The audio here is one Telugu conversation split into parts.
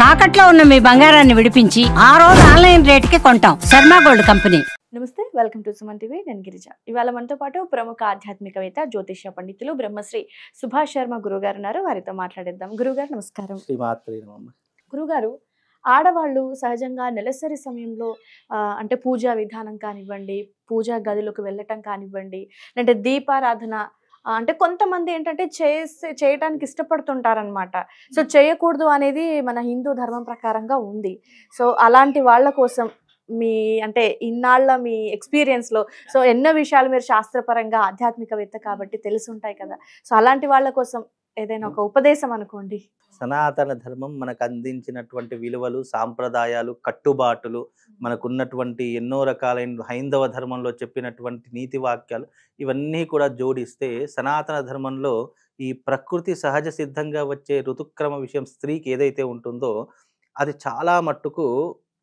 తాకట్లో ఉన్న మీ బంగారాన్ని విడిపించి ఆ రోజు ఆన్లైన్ రేటుకి కొంటాం. Sharma gold company. నమస్తే, వెల్కమ్ టు సుమన్ టీవీ. నేను గిరిజ. ఇవాళ మనతో పాటు ప్రముఖ ఆధ్యాత్మికవేత్త, జ్యోతిష్య పండితులు బ్రహ్మశ్రీ సుభాష్ శర్మ గురుగారు ఉన్నారు. వారితో మాట్లాడేద్దాం. గురుగారు నమస్కారం. గురుగారు, ఆడవాళ్ళు సహజంగా నెలసరి సమయంలో అంటే పూజా విధానం కానివ్వండి, పూజా గదిలోకి వెళ్ళటం కానివ్వండి, అంటే దీపారాధన అంటే కొంతమంది ఏంటంటే చేయటానికి ఇష్టపడుతుంటారనమాట. సో చేయకూడదు అనేది మన హిందూ ధర్మం ప్రకారంగా ఉంది. సో అలాంటి వాళ్ళ కోసం మీ అంటే ఇన్నాళ్ళ మీ ఎక్స్పీరియన్స్లో సో ఎన్నో విషయాలు మీరు శాస్త్రపరంగా ఆధ్యాత్మికవేత్త కాబట్టి తెలిసి ఉంటాయి కదా. సో అలాంటి వాళ్ళ కోసం ఏదైనా ఒక ఉపదేశం అనుకోండి. సనాతన ధర్మం మనకు అందించినటువంటి విలువలు, సాంప్రదాయాలు, కట్టుబాటులు, మనకున్నటువంటి ఎన్నో రకాలైన హైందవ ధర్మంలో చెప్పినటువంటి నీతి వాక్యాలు ఇవన్నీ కూడా జోడిస్తే సనాతన ధర్మంలో ఈ ప్రకృతి సహజ సిద్ధంగా వచ్చే ఋతుక్రమ విషయం స్త్రీకి ఏదైతే ఉంటుందో అది చాలా మట్టుకు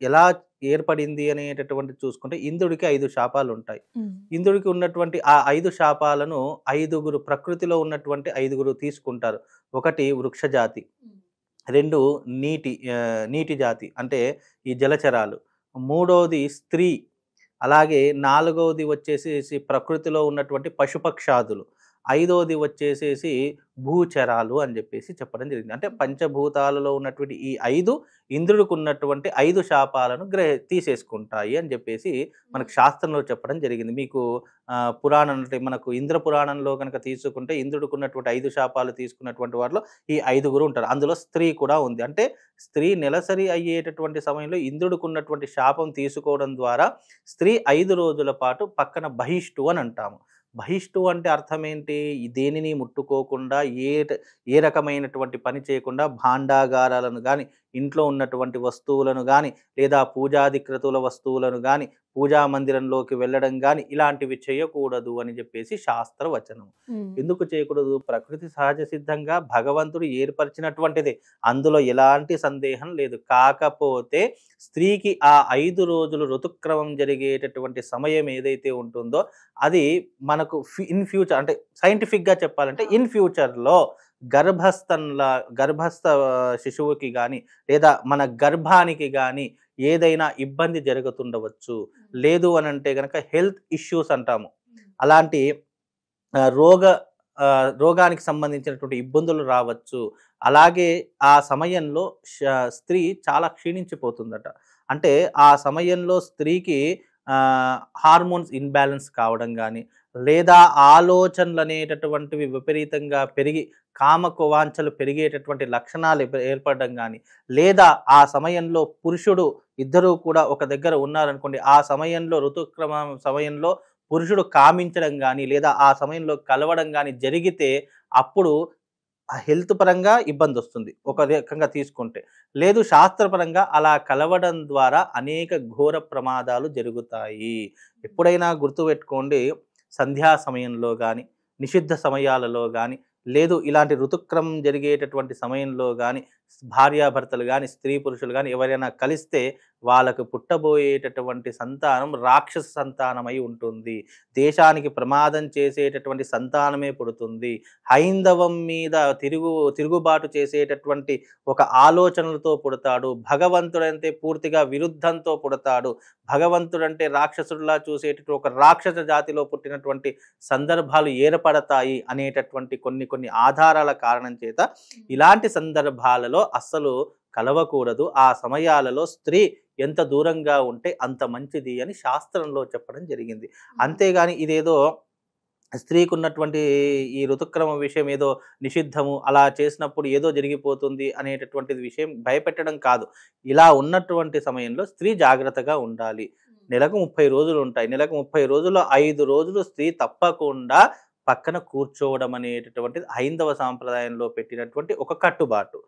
ఎలా ఏర్పడింది అనేటటువంటి చూసుకుంటే ఇంద్రుడికి 5 శాపాలు ఉంటాయి. ఇంద్రుడికి ఉన్నటువంటి ఆ 5 శాపాలను 5గురు ప్రకృతిలో ఉన్నటువంటి 5గురు తీసుకుంటారు. ఒకటి వృక్ష జాతి, 2 నీటి జాతి అంటే ఈ జలచరాలు, 3వది స్త్రీ, అలాగే 4వది వచ్చేసేసి ప్రకృతిలో ఉన్నటువంటి పశుపక్షాదులు, 5వది వచ్చేసేసి భూచరాలు అని చెప్పేసి చెప్పడం జరిగింది. అంటే పంచభూతాలలో ఉన్నటువంటి ఈ 5 ఇంద్రుడికి ఉన్నటువంటి 5 శాపాలను తీసేసుకుంటాయి అని చెప్పేసి మనకు శాస్త్రంలో చెప్పడం జరిగింది. మీకు పురాణం అంటే మనకు ఇంద్ర పురాణంలో కనుక తీసుకుంటే ఇంద్రుడికి ఉన్నటువంటి 5 శాపాలు తీసుకున్నటువంటి వారిలో ఈ 5గురు ఉంటారు. అందులో స్త్రీ కూడా ఉంది. అంటే స్త్రీ నెలసరి అయ్యేటటువంటి సమయంలో ఇంద్రుడికి ఉన్నటువంటి శాపం తీసుకోవడం ద్వారా స్త్రీ 5 రోజుల పాటు పక్కన బహిష్టు అని అంటాము. బహిష్టు అంటే అర్థం ఏంటి? దేనిని ముట్టుకోకుండా ఏ రకమైనటువంటి పని చేయకుండా భాండాగారాలను కానీ, ఇంట్లో ఉన్నటువంటి వస్తువులను కానీ, లేదా పూజాధికృతుల వస్తువులను కానీ, పూజా మందిరంలోకి వెళ్ళడం కానీ ఇలాంటివి చేయకూడదు అని చెప్పేసి శాస్త్రవచనం. ఎందుకు చేయకూడదు? ప్రకృతి సహజ సిద్ధంగా భగవంతుడు ఏర్పరిచినటువంటిదే, అందులో ఎలాంటి సందేహం లేదు. కాకపోతే స్త్రీకి ఆ 5 రోజులు ఋతుక్రమం జరిగేటటువంటి సమయం ఏదైతే ఉంటుందో అది మనకు ఇన్ ఫ్యూచర్ అంటే సైంటిఫిక్గా చెప్పాలంటే ఇన్ ఫ్యూచర్లో గర్భస్థ శిశువుకి కానీ లేదా మన గర్భానికి కానీ ఏదైనా ఇబ్బంది జరుగుతుండవచ్చు. లేదు అని అంటే కనుక హెల్త్ ఇష్యూస్ అంటాము, అలాంటి రోగానికి సంబంధించినటువంటి ఇబ్బందులు రావచ్చు. అలాగే ఆ సమయంలో స్త్రీ చాలా క్షీణించిపోతుందట. అంటే ఆ సమయంలో స్త్రీకి హార్మోన్స్ ఇన్బ్యాలెన్స్ కావడం కానీ, లేదా ఆలోచనలు అనేటటువంటివి విపరీతంగా పెరిగి కామకువాంఛలు పెరిగేటటువంటి లక్షణాలు ఏర్పడడం కానీ, లేదా ఆ సమయంలో పురుషుడు ఇద్దరూ కూడా ఒక దగ్గర ఉన్నారనుకోండి, ఆ సమయంలో ఋతుక్రమ సమయంలో పురుషుడు కామించడం కానీ లేదా ఆ సమయంలో కలవడం కానీ జరిగితే అప్పుడు హెల్త్ పరంగా ఇబ్బంది వస్తుంది ఒక రకంగా తీసుకుంటే. లేదు శాస్త్రపరంగా అలా కలవడం ద్వారా అనేక ఘోర ప్రమాదాలు జరుగుతాయి. ఎప్పుడైనా గుర్తుపెట్టుకోండి, సంధ్యా సమయంలో కానీ, నిషిద్ధ సమయాలలో కానీ, లేదు ఇలాంటి ఋతుక్రమం జరిగేటటువంటి సమయంలో కానీ భార్యాభర్తలు కానీ స్త్రీ పురుషులు కానీ ఎవరైనా కలిస్తే వాళ్ళకు పుట్టబోయేటటువంటి సంతానం రాక్షస సంతానమై ఉంటుంది. దేశానికి ప్రమాదం చేసేటటువంటి సంతానమే పుడుతుంది. హైందవం మీద తిరుగుబాటు చేసేటటువంటి ఒక ఆలోచనలతో పుడతాడు. భగవంతుడంటే పూర్తిగా విరుద్ధంతో పుడతాడు. భగవంతుడంటే రాక్షసుడిలా చూసేటటువంటి ఒక రాక్షస జాతిలో పుట్టినటువంటి సందర్భాలు ఏర్పడతాయి అనేటటువంటి కొన్ని ఆధారాల కారణం చేత ఇలాంటి సందర్భాలలో అస్సలు కలవకూడదు. ఆ సమయాలలో స్త్రీ ఎంత దూరంగా ఉంటే అంత మంచిది అని శాస్త్రంలో చెప్పడం జరిగింది. అంతేగాని ఇదేదో స్త్రీకి ఉన్నటువంటి ఈ ఋతుక్రమ విషయం ఏదో నిషిద్ధము, అలా చేసినప్పుడు ఏదో జరిగిపోతుంది అనేటటువంటిది విషయం భయపెట్టడం కాదు. ఇలా ఉన్నటువంటి సమయంలో స్త్రీ జాగ్రత్తగా ఉండాలి. నెలకు 30 రోజులు ఉంటాయి. నెలకు 30 రోజుల్లో 5 రోజులు స్త్రీ తప్పకుండా పక్కన కూర్చోవడం అనేటటువంటిది హైందవ సాంప్రదాయంలో పెట్టినటువంటి ఒక కట్టుబాటు.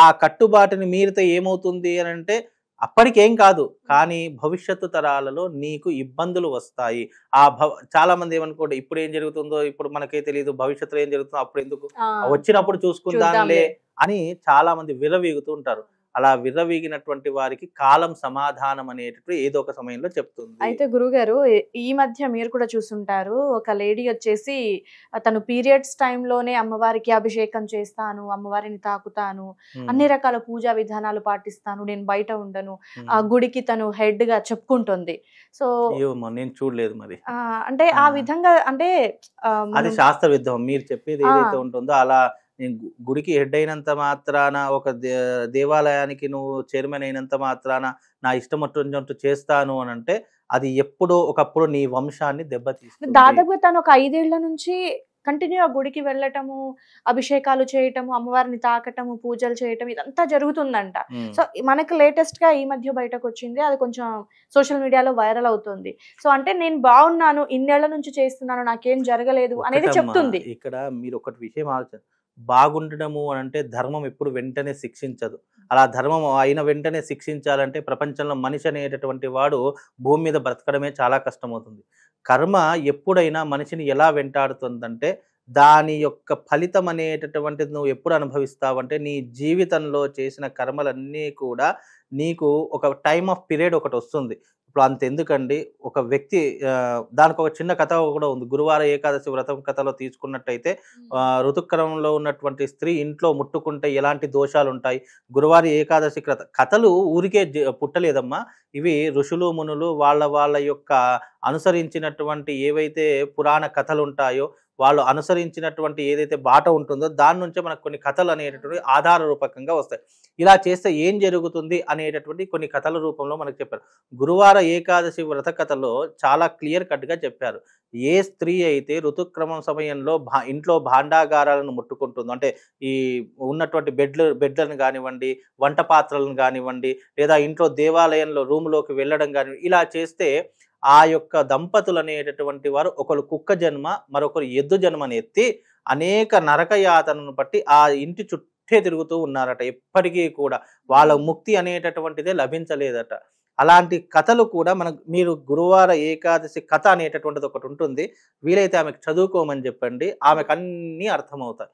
ఆ కట్టుబాటుని మీరితే ఏమవుతుంది అని అంటే అప్పటికేం కాదు, కానీ భవిష్యత్తు తరాలలో నీకు ఇబ్బందులు వస్తాయి. చాలా మంది ఏమనుకోండి, ఇప్పుడు ఏం జరుగుతుందో ఇప్పుడు మనకే తెలియదు, భవిష్యత్తులో ఏం జరుగుతుందో అప్పుడు ఎందుకు, వచ్చినప్పుడు చూసుకుందాంలే అని చాలా మంది విరవీగుతూ ఉంటారు. అలా విర్రవీగినటువంటి వారికి కాలం సమాధానం అనేటటువంటి ఏదో ఒక సమయంలో చెప్తుంది. అయితే గురుగారు ఈ మధ్య మీరు కూడా చూసుంటారు, ఒక లేడీ వచ్చేసి తను పీరియడ్స్ టైంలోనే అమ్మవారికి అభిషేకం చేస్తాను, అమ్మవారిని తాకుతాను, అన్ని రకాల పూజా విధానాలు పాటిస్తాను, నేను బయట ఉండను, ఆ గుడికి తను హెడ్ గా చెప్పుకుంటుంది. సో నేను చూడలేదు మరి. అంటే ఆ విధంగా అంటే అది శాస్త్ర విద్ధం. మీరు చెప్పేది ఏదైతే ఉంటుందో అలా నేను గుడికి హెడ్ అయినంత మాత్రాన, ఒక దేవాలయానికి నువ్వు చైర్మన్ అయినంత మాత్రాన నా ఇష్టం వచ్చినట్టు చేస్తాను అని అంటే అది ఎప్పుడో ఒకప్పుడు నీ వంశాన్ని దెబ్బతీస్తుంది. దాదాపుగా తను ఒక 5 ఏళ్ల నుంచి కంటిన్యూ ఆ గుడికి వెళ్ళటము, అభిషేకాలు చేయటము, అమ్మవారిని తాకటము, పూజలు చేయటం ఇదంతా జరుగుతుందంట. సో మనకు లేటెస్ట్ గా ఈ మధ్య బయటకు వచ్చింది, అది కొంచెం సోషల్ మీడియాలో వైరల్ అవుతుంది. సో అంటే నేను బాగున్నాను, ఇన్నేళ్ల నుంచి చేస్తున్నాను, నాకేం జరగలేదు అనేది చెప్తుంది. ఇక్కడ మీరు ఒకటి విషయం ఆలోచన, బాగుండడము అని అంటే ధర్మం ఎప్పుడు వెంటనే శిక్షించదు. అలా ధర్మం అయిన వెంటనే శిక్షించాలంటే ప్రపంచంలో మనిషి అనేటటువంటి వాడు భూమి మీద బ్రతకడమే చాలా కష్టమవుతుంది. కర్మ ఎప్పుడైనా మనిషిని ఎలా వెంటాడుతుందంటే దాని యొక్క ఫలితం అనేటటువంటిది నువ్వు ఎప్పుడు అనుభవిస్తావంటే నీ జీవితంలో చేసిన కర్మలన్నీ కూడా నీకు ఒక టైమ్ ఆఫ్ పీరియడ్ ఒకటి వస్తుంది. ఇప్పుడు అంతెందుకండి, ఒక వ్యక్తి దానికి ఒక చిన్న కథ కూడా ఉంది. గురువార ఏకాదశి వ్రతం కథలో తీసుకున్నట్టయితే ఋతుక్రమంలో ఉన్నటువంటి స్త్రీ ఇంట్లో ముట్టుకుంటే ఎలాంటి దోషాలు ఉంటాయి, గురువార ఏకాదశి కథలు ఊరికే పుట్టలేదమ్మా. ఇవి ఋషులు మునులు వాళ్ళ యొక్క అనుసరించినటువంటి ఏవైతే పురాణ కథలు ఉంటాయో వాళ్ళు అనుసరించినటువంటి ఏదైతే బాట ఉంటుందో దాని నుంచే మనకు కొన్ని కథలు అనేటటువంటి ఆధార రూపకంగా వస్తాయి. ఇలా చేస్తే ఏం జరుగుతుంది అనేటటువంటి కొన్ని కథల రూపంలో మనకు చెప్పారు. గురువార ఏకాదశి వ్రత కథలో చాలా క్లియర్ కట్గా చెప్పారు. ఏ స్త్రీ అయితే ఋతుక్రమం సమయంలో ఇంట్లో భాండాగారాలను ముట్టుకుంటుందో, అంటే ఈ ఉన్నటువంటి బెడ్లను కానివ్వండి, వంట పాత్రలను కానివ్వండి, లేదా ఇంట్లో దేవాలయంలో రూములోకి వెళ్ళడం కానివ్వండి, ఇలా చేస్తే ఆ యొక్క దంపతులు అనేటటువంటి వారు ఒకరు కుక్క జన్మ, మరొకరు ఎద్దు జన్మని ఎత్తి అనేక నరకయాతనను బట్టి ఆ ఇంటి చుట్టే తిరుగుతూ ఉన్నారట. ఎప్పటికీ కూడా వాళ్ళ ముక్తి అనేటటువంటిదే లభించలేదట. అలాంటి కథలు కూడా మీరు గురువార ఏకాదశి కథ అనేటటువంటిది ఒకటి ఉంటుంది. వీలైతే ఆమెకు చదువుకోమని చెప్పండి, ఆమెకు అన్నీ అర్థమవుతాయి.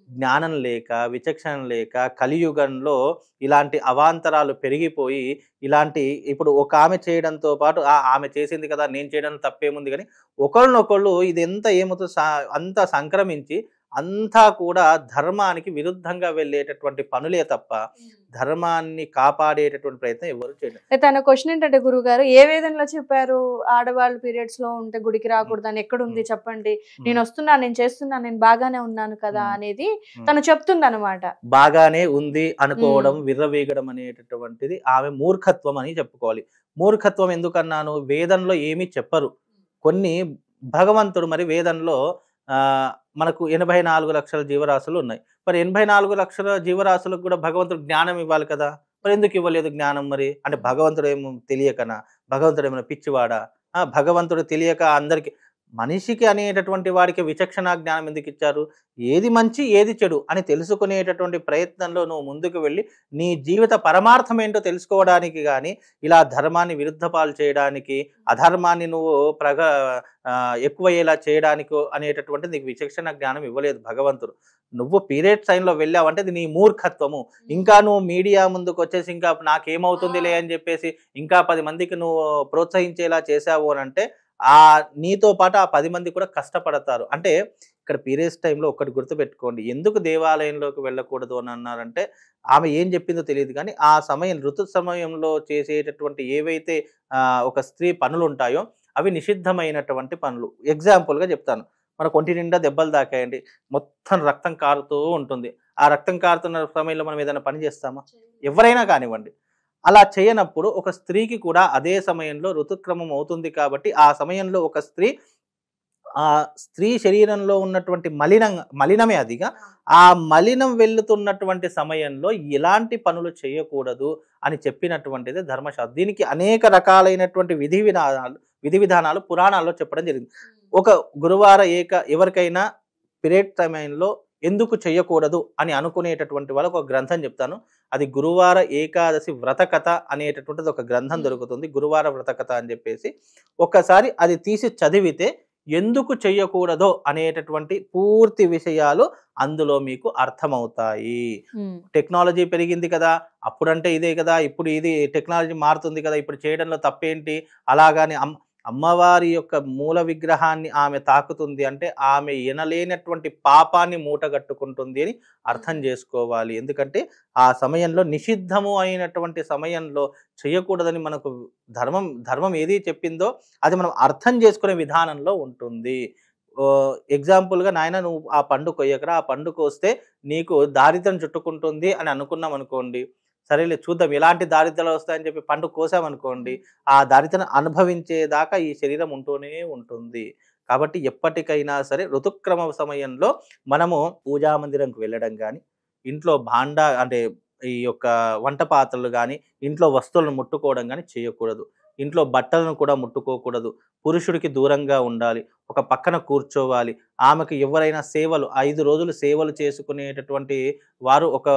జ్ఞానం లేక, విచక్షణ లేక కలియుగంలో ఇలాంటి అవాంతరాలు పెరిగిపోయి ఇలాంటి ఇప్పుడు ఒక ఆమె చేయడంతో పాటు ఆమె చేసింది కదా నేను చేయడం తప్పేముంది, కానీ ఒకళ్ళనొకళ్ళు ఇది ఎంత ఏమవుతుంది అంతా సంక్రమించి అంతా కూడా ధర్మానికి విరుద్ధంగా వెళ్ళేటటువంటి పనులే తప్ప ధర్మాన్ని కాపాడేటటువంటి ప్రయత్నం ఎవరు చేయలేదు. తన క్వశ్చన్ ఏంటంటే గురుగారు, ఏ వేదంలో చెప్పారు ఆడవాళ్ళు పీరియడ్స్ లో ఉంటే గుడికి రాకూడదని, ఎక్కడుంది చెప్పండి, నేను వస్తున్నాను, నేను చేస్తున్నాను, నేను బాగానే ఉన్నాను కదా అనేది తను చెప్తుంది అనమాట. బాగానే ఉంది అనుకోవడం, విర్రవీగడం అనేటటువంటిది ఆమె మూర్ఖత్వం అని చెప్పుకోవాలి. మూర్ఖత్వం ఎందుకన్నాను, వేదంలో ఏమీ చెప్పరు. కొన్ని భగవంతుడు మరి వేదంలో మనకు 84 లక్షల జీవరాశులు ఉన్నాయి. మరి 84 లక్షల జీవరాశులకు కూడా భగవంతుడు జ్ఞానం ఇవ్వాలి కదా, మరి ఎందుకు ఇవ్వలేదు జ్ఞానం? మరి అంటే భగవంతుడు ఏమో తెలియకనా, భగవంతుడు ఏమైనా పిచ్చివాడా? భగవంతుడు తెలియక అందరికి, మనిషికి అనేటటువంటి వాడికి విచక్షణ జ్ఞానం ఎందుకు ఇచ్చారు? ఏది మంచి ఏది చెడు అని తెలుసుకునేటటువంటి ప్రయత్నంలో నువ్వు ముందుకు వెళ్ళి నీ జీవిత పరమార్థం ఏంటో తెలుసుకోవడానికి కానీ ఇలా ధర్మాన్ని విరుద్ధపాలు చేయడానికి, అధర్మాన్ని నువ్వు ఎక్కువయ్యేలా చేయడానికి అనేటటువంటి నీకు విచక్షణ జ్ఞానం ఇవ్వలేదు భగవంతుడు. నువ్వు పీరియడ్ టైంలో వెళ్ళావంటే అది నీ మూర్ఖత్వము. ఇంకా నువ్వు మీడియా ముందుకు వచ్చేసి ఇంకా నాకేమవుతుందిలే అని చెప్పేసి ఇంకా 10 మందికి నువ్వు ప్రోత్సహించేలా చేసావు అని అంటే నీతో పాటు ఆ 10 మంది కూడా కష్టపడతారు. అంటే ఇక్కడ పీరియడ్స్ టైంలో ఒకటి గుర్తుపెట్టుకోండి, ఎందుకు దేవాలయంలోకి వెళ్ళకూడదు అని అన్నారంటే ఆమె ఏం చెప్పిందో తెలియదు, కానీ ఆ ఋతు సమయంలో చేసేటటువంటి ఏవైతే ఒక స్త్రీ పనులు ఉంటాయో అవి నిషిద్ధమైనటువంటి పనులు. ఎగ్జాంపుల్గా చెప్తాను, మన ఒంటి నిండా దెబ్బలు తాకాయండి, మొత్తం రక్తం కారుతూ ఉంటుంది. ఆ రక్తం కారుతున్న సమయంలో మనం ఏదైనా పని చేస్తామా? ఎవరైనా కానివ్వండి. అలా చేయనప్పుడు ఒక స్త్రీకి కూడా అదే సమయంలో ఋతుక్రమం అవుతుంది కాబట్టి ఆ సమయంలో ఒక స్త్రీ శరీరంలో ఉన్నటువంటి మలినమే అదిగా, ఆ మలినం వెళ్తున్నటువంటి సమయంలో ఎలాంటి పనులు చేయకూడదు అని చెప్పినటువంటిది ధర్మశాస్త్రం. దీనికి అనేక రకాలైనటువంటి విధి విధానాలు పురాణాల్లో చెప్పడం జరిగింది. ఒక గురువార ఎవరికైనా పీరియడ్ సమయంలో ఎందుకు చేయకూడదు అని అనుకునేటటువంటి వాళ్ళకు ఒక గ్రంథం చెప్తాను. అది గురువార ఏకాదశి వ్రతకథ అనేటటువంటిది ఒక గ్రంథం దొరుకుతుంది, గురువార వ్రతకథ అని చెప్పేసి. ఒక్కసారి అది తీసి చదివితే ఎందుకు చెయ్యకూడదో అనేటటువంటి పూర్తి విషయాలు అందులో మీకు అర్థమవుతాయి. టెక్నాలజీ పెరిగింది కదా, అప్పుడంటే ఇదే కదా, ఇప్పుడు ఇది టెక్నాలజీ మారుతుంది కదా, ఇప్పుడు చేయడంలో తప్పేంటి, అలాగాని అమ్మవారి యొక్క మూల విగ్రహాన్ని ఆమె తాకుతుంది అంటే ఆమె ఎనలేనటువంటి పాపాన్ని మూటగట్టుకుంటుంది అని అర్థం చేసుకోవాలి. ఎందుకంటే ఆ సమయంలో నిషిద్ధము అయినటువంటి సమయంలో చేయకూడదని మనకు ధర్మం ఏది చెప్పిందో అది మనం అర్థం చేసుకునే విధానంలో ఉంటుంది. ఎగ్జాంపుల్గా నాయన నువ్వు ఆ పండు కొయ్యకరా, ఆ పండు కోస్తే నీకు దారిద్ర్యం చుట్టుకుంటుంది అని అనుకున్నాం అనుకోండి, సరేలే చూద్దాం ఎలాంటి దారిద్ర్యాలు వస్తాయని చెప్పి పండు కోసామనుకోండి, ఆ దారిద్ర్యం అనుభవించేదాకా ఈ శరీరం ఉంటూనే ఉంటుంది. కాబట్టి ఎప్పటికైనా సరే ఋతుక్రమ సమయంలో మనము పూజా మందిరంకు వెళ్ళడం కానీ, ఇంట్లో అంటే ఈ యొక్క వంట పాత్రలు కానీ, ఇంట్లో వస్తువులను ముట్టుకోవడం కానీ చేయకూడదు. ఇంట్లో బట్టలను కూడా ముట్టుకోకూడదు. పురుషుడికి దూరంగా ఉండాలి. ఒక పక్కన కూర్చోవాలి. ఆమెకు ఎవరైనా సేవలు 5 రోజులు సేవలు చేసుకునేటటువంటి వారు ఒక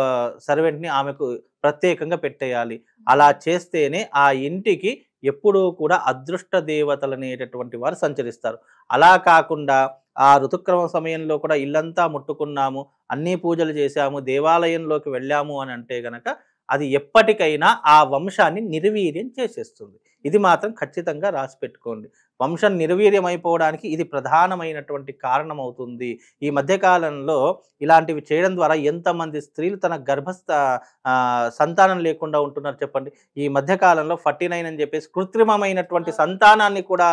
సర్వెంట్ని ఆమెకు ప్రత్యేకంగా పెట్టేయాలి. అలా చేస్తేనే ఆ ఇంటికి ఎప్పుడూ కూడా అదృష్ట దేవతలు అనేటటువంటి వారు సంచరిస్తారు. అలా కాకుండా ఆ ఋతుక్రమ సమయంలో కూడా ఇల్లంతా ముట్టుకున్నాము, అన్ని పూజలు చేశాము, దేవాలయంలోకి వెళ్ళాము అని అంటే గనక అది ఎప్పటికైనా ఆ వంశాన్ని నిర్వీర్యం చేసేస్తుంది. ఇది మాత్రం ఖచ్చితంగా రాసి పెట్టుకోండి. వంశం నిర్వీర్యం అయిపోవడానికి ఇది ప్రధానమైనటువంటి కారణం అవుతుంది. ఈ మధ్యకాలంలో ఇలాంటివి చేయడం ద్వారా ఎంతమంది స్త్రీలు తన సంతానం లేకుండా ఉంటున్నారు చెప్పండి. ఈ మధ్యకాలంలో 49 అని చెప్పేసి కృత్రిమమైనటువంటి సంతానాన్ని కూడా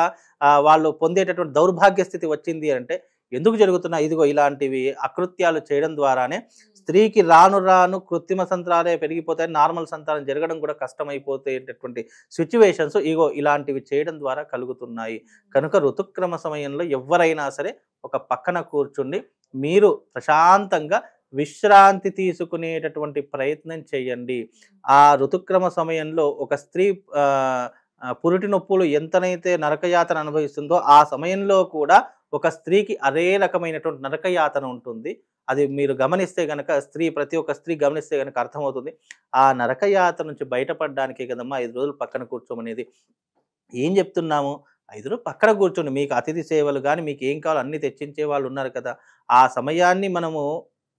వాళ్ళు పొందేటటువంటి దౌర్భాగ్య స్థితి వచ్చింది అంటే ఎందుకు జరుగుతున్నాయి? ఇదిగో ఇలాంటివి అకృత్యాలు చేయడం ద్వారానే స్త్రీకి రాను రాను కృత్రిమ సంతానాలే పెరిగిపోతాయి, నార్మల్ సంతానం జరగడం కూడా కష్టమైపోతేటటువంటి సిచ్యువేషన్స్ ఇగో ఇలాంటివి చేయడం ద్వారా కలుగుతున్నాయి. కనుక ఋతుక్రమ సమయంలో ఎవరైనా సరే ఒక పక్కన కూర్చుండి మీరు ప్రశాంతంగా విశ్రాంతి తీసుకునేటటువంటి ప్రయత్నం చేయండి. ఆ ఋతుక్రమ సమయంలో ఒక స్త్రీ పురిటి నొప్పులు ఎంతనైతే నరకయాతన అనుభవిస్తుందో ఆ సమయంలో కూడా ఒక స్త్రీకి అదే రకమైనటువంటి నరకయాతన ఉంటుంది. అది మీరు గమనిస్తే గనక ప్రతి ఒక్క స్త్రీ గమనిస్తే గనక అర్థమవుతుంది. ఆ నరకయాతన నుంచి బయటపడడానికే కదమ్మా 5 రోజులు పక్కన కూర్చోమనేది. ఏం చెప్తున్నాము? 5 రోజులు పక్కన కూర్చోండి. మీకు అతిథి సేవలు కానీ మీకు ఏం కావాలో అన్ని తెచ్చించే వాళ్ళు ఉన్నారు కదా, ఆ సమయాన్ని మనము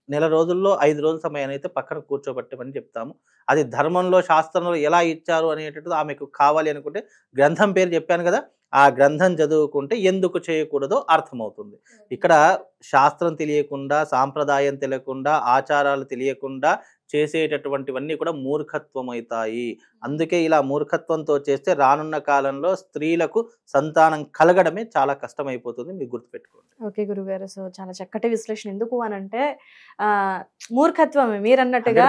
నెల రోజుల్లో 5 రోజుల సమయాన్ని అయితే పక్కన కూర్చోబెట్టమని చెప్తాము. అది ధర్మంలో శాస్త్రంలో ఎలా ఇచ్చారు అనేటట్టు ఆమెకు కావాలి అనుకుంటే గ్రంథం పేరు చెప్పాను కదా, ఆ గ్రంథం చదువుకుంటే ఎందుకు చేయకూడదో అర్థమవుతుంది. ఇక్కడ శాస్త్రం తెలియకుండా, సాంప్రదాయం తెలియకుండా, ఆచారాలు తెలియకుండా చేసేటటువంటివన్నీ కూడా మూర్ఖత్వం అవుతాయి. అందుకే ఇలా మూర్ఖత్వంతో చేస్తే రానున్న కాలంలో స్త్రీలకు సంతానం కలగడమే చాలా కష్టమైపోతుంది. మీరు గుర్తుపెట్టుకోండి. ఓకే గురుగారు, సో చాలా చక్కటి విశ్లేషణ. ఎందుకు అని అంటే మూర్ఖత్వమే మీరు అన్నట్టుగా.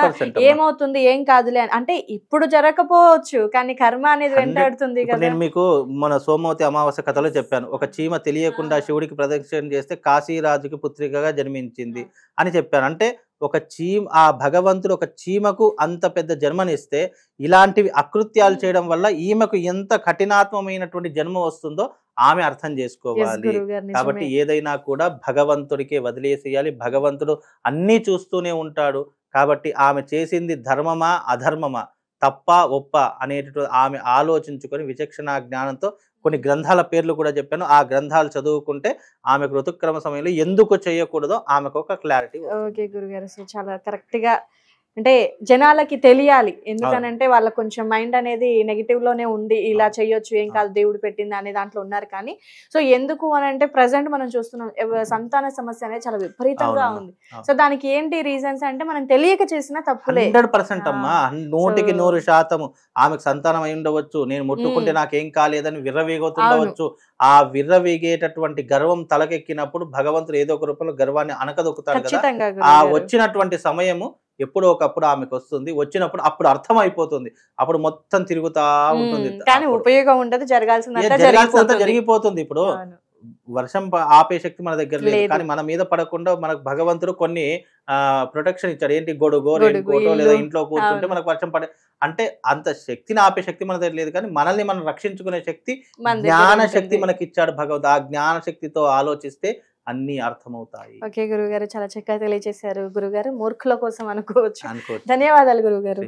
ఏమవుతుంది ఏం కాదులే అంటే ఇప్పుడు జరగకపోవచ్చు, కానీ కర్మ అనేది వెంటాడుతుంది కదా. నేను మీకు మన సోమవతి అమావాస్య కథలో చెప్పాను, ఒక చీమ తెలియకుండా శివుడికి ప్రదక్షిణ చేస్తే కాశీరాజుకి పుత్రికగా జన్మించింది అని చెప్పాను. అంటే ఆ భగవంతుడు ఒక చీమకు అంత పెద్ద జన్మనిస్తే ఇలాంటివి అకృత్యాలు చేయడం వల్ల ఈమెకు ఎంత కఠినాత్మమైనటువంటి జన్మ వస్తుందో ఆమె అర్థం చేసుకోవాలి. కాబట్టి ఏదైనా కూడా భగవంతుడికే వదిలేసేయాలి. భగవంతుడు అన్నీ చూస్తూనే ఉంటాడు. కాబట్టి ఆమె చేసింది ధర్మమా అధర్మమా, తప్ప ఒప్ప అనేటటువంటి ఆమె ఆలోచించుకొని విచక్షణ జ్ఞానంతో కొన్ని గ్రంథాల పేర్లు కూడా చెప్పాను, ఆ గ్రంథాలు చదువుకుంటే ఆమెకు ఋతుక్రమ సమయంలో ఎందుకు చేయకూడదో ఆమెకు ఒక క్లారిటీ. ఓకే గురుగారు, సో చాలా కరెక్ట్ గా అంటే జనాలకి తెలియాలి. ఎందుకనంటే వాళ్ళ కొంచెం మైండ్ అనేది నెగిటివ్ లోనే ఉంది, ఇలా చేయొచ్చు ఏం కాదు దేవుడు పెట్టింది అనే దాంట్లో ఉన్నారు. కానీ సో ఎందుకు అని అంటే ప్రజెంట్ మనం చూస్తున్నాం సంతాన సమస్య అనేది చాలా విపరీతంగా ఉంది. సో దానికి ఏంటి రీజన్స్ అంటే మనం తెలియక చేసిన తప్పులే. 100% అమ్మా, 100% ఆమెకు సంతానం అయి ఉండవచ్చు, నేను ముట్టుకుంటే నాకేం కాలేదని విర్రవీగుతుండవచ్చు. ఆ విర్రవీగేటటువంటి గర్వం తలకెక్కినప్పుడు భగవంతుడు ఏదో ఒక రూపంలో గర్వాన్ని అనకదొక్కుతాడు కదా. ఆ వచ్చినటువంటి సమయము ఎప్పుడో ఒకప్పుడు ఆమెకు వస్తుంది. వచ్చినప్పుడు అప్పుడు అర్థం అయిపోతుంది, అప్పుడు మొత్తం తిరుగుతా ఉంటుంది. కానీ ఉపయోగం ఉండదు, జరగాల్సిందంతా జరిగిపోతుంది. ఇప్పుడు వర్షం ఆపే శక్తి మన దగ్గర లేదు, కానీ మన మీద పడకుండా మనకు భగవంతుడు కొన్ని ప్రొటెక్షన్ ఇచ్చాడు. ఏంటి గొడుగో రెయిన్కోటో లేదా ఇంట్లో కూర్చుంటే మనకు వర్షం పడే అంటే అంత శక్తిని ఆపే శక్తి మన దగ్గర లేదు, కానీ మనల్ని మనం రక్షించుకునే శక్తి జ్ఞాన శక్తి మనకి ఇచ్చాడు భగవంతుడు. ఆ జ్ఞాన శక్తితో ఆలోచిస్తే అన్ని అర్థమవుతాయి. ఓకే గురుగారు, చాలా చక్కగా తెలియజేశారు గురుగారు. మూర్ఖుల కోసం అనుకోవచ్చు. ధన్యవాదాలు గురుగారు.